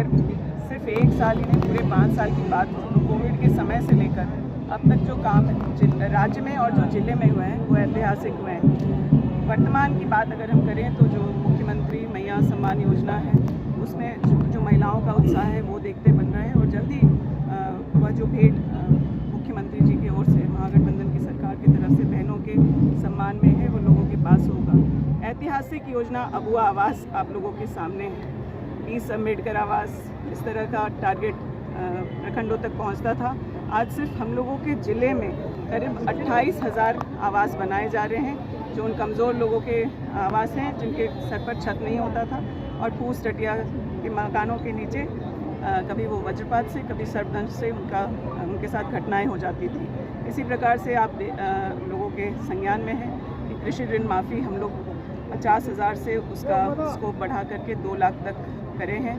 अगर सिर्फ एक साल ही नहीं पूरे 5 साल की बात हो तो कोविड के समय से लेकर अब तक जो काम राज्य में और जो जिले में हुए हैं वो ऐतिहासिक हुए हैं। वर्तमान की बात अगर हम करें तो जो मुख्यमंत्री मैया सम्मान योजना है उसमें जो महिलाओं का उत्साह है वो देखते बन रहा है और जल्दी वह जो भेंट मुख्यमंत्री जी की ओर से महागठबंधन की सरकार की तरफ से बहनों के सम्मान में है वो लोगों के पास होगा। ऐतिहासिक योजना अबुआ आवास आप लोगों के सामने है। 20 अम्बेडकर आवास इस तरह का टारगेट प्रखंडों तक पहुंचता था। आज सिर्फ हम लोगों के ज़िले में करीब 28,000 आवास बनाए जा रहे हैं जो उन कमज़ोर लोगों के आवास हैं जिनके सर पर छत नहीं होता था और फूस टटिया के मकानों के नीचे कभी वो वज्रपात से कभी सर्पदंश से उनके साथ घटनाएं हो जाती थी। इसी प्रकार से आप लोगों के संज्ञान में है कि कृषि ऋण माफ़ी हम लोग 50,000 से उसका स्कोप बढ़ा करके 2 लाख तक करे हैं।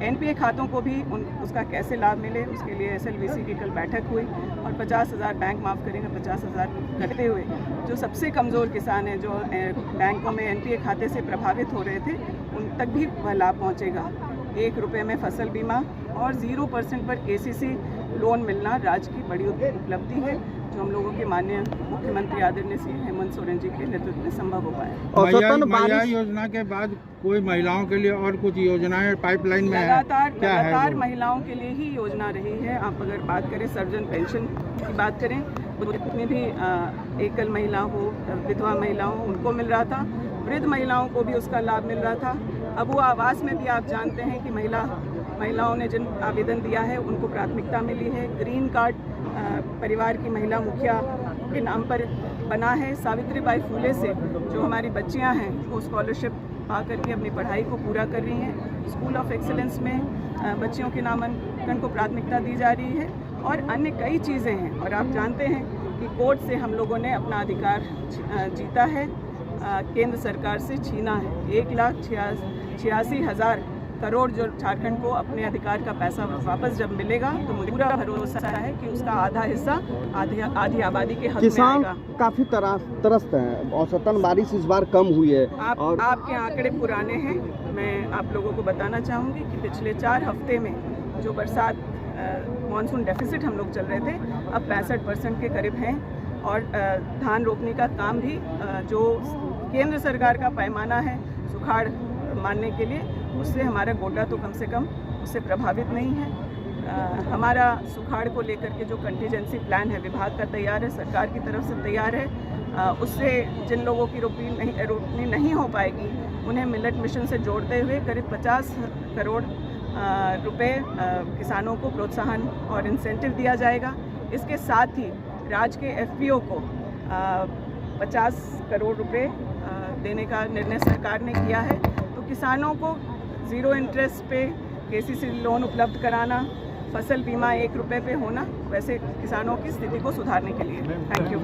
एनपीए खातों को भी उसका कैसे लाभ मिले उसके लिए एसएलवीसी की कल बैठक हुई और 50,000 बैंक माफ़ करेंगे। 50,000 करते हुए जो सबसे कमज़ोर किसान हैं जो बैंकों में एनपीए खाते से प्रभावित हो रहे थे उन तक भी वह लाभ पहुँचेगा। 1 रुपये में फसल बीमा और 0% पर केसीसी लोन मिलना राज्य की बड़ी उपलब्धि है जो हम लोगों के माननीय मुख्यमंत्री आदरणीय श्री हेमंत सोरेन जी के नेतृत्व में संभव हो पाया। महिला योजना के बाद कोई महिलाओं के लिए और कुछ योजनाएं पाइपलाइन में लगातार महिलाओं के लिए ही योजना रही है। आप अगर बात करें सर्वजन पेंशन की बात करें उसमें भी एकल महिला हो विधवा महिला हो उनको मिल रहा था। वृद्ध महिलाओं को भी उसका लाभ मिल रहा था। अब वो आवास में भी आप जानते हैं कि महिलाओं ने जिन आवेदन दिया है उनको प्राथमिकता मिली है। ग्रीन कार्ड परिवार की महिला मुखिया के नाम पर बना है। सावित्रीबाई फूले से जो हमारी बच्चियां हैं वो स्कॉलरशिप पा करके अपनी पढ़ाई को पूरा कर रही हैं। स्कूल ऑफ एक्सीलेंस में बच्चियों के नामांकन को प्राथमिकता दी जा रही है और अन्य कई चीज़ें हैं। और आप जानते हैं कि कोर्ट से हम लोगों ने अपना अधिकार जीता है, केंद्र सरकार से छीना है। 1,86,000 करोड़ जो झारखंड को अपने अधिकार का पैसा वापस जब मिलेगा तो मुझे पूरा भरोसा है कि उसका आधा हिस्सा आधी आबादी के हक में आएगा। काफी तरसते हैं। औसतन बारिश इस बार कम हुई है और आपके आंकड़े पुराने हैं। मैं आप लोगों को बताना चाहूँगी कि पिछले 4 हफ्ते में जो बरसात मानसून डेफिसिट हम लोग चल रहे थे अब 65% के करीब हैं और धान रोपने का काम भी जो केंद्र सरकार का पैमाना है सुखाड़ मानने के लिए उससे हमारा गोड्डा तो कम से कम उससे प्रभावित नहीं है। हमारा सुखाड़ को लेकर के जो कंटीजेंसी प्लान है विभाग का तैयार है, सरकार की तरफ से तैयार है। उससे जिन लोगों की रोपनी नहीं हो पाएगी उन्हें मिलेट मिशन से जोड़ते हुए करीब 50 करोड़ रुपए किसानों को प्रोत्साहन और इंसेंटिव दिया जाएगा। इसके साथ ही राज्य के एफपीओ को 50 करोड़ रुपए देने का निर्णय सरकार ने किया है। तो किसानों को 0 इंटरेस्ट पे केसीसी लोन उपलब्ध कराना, फसल बीमा 1 रुपये पे होना वैसे किसानों की स्थिति को सुधारने के लिए। Thank you.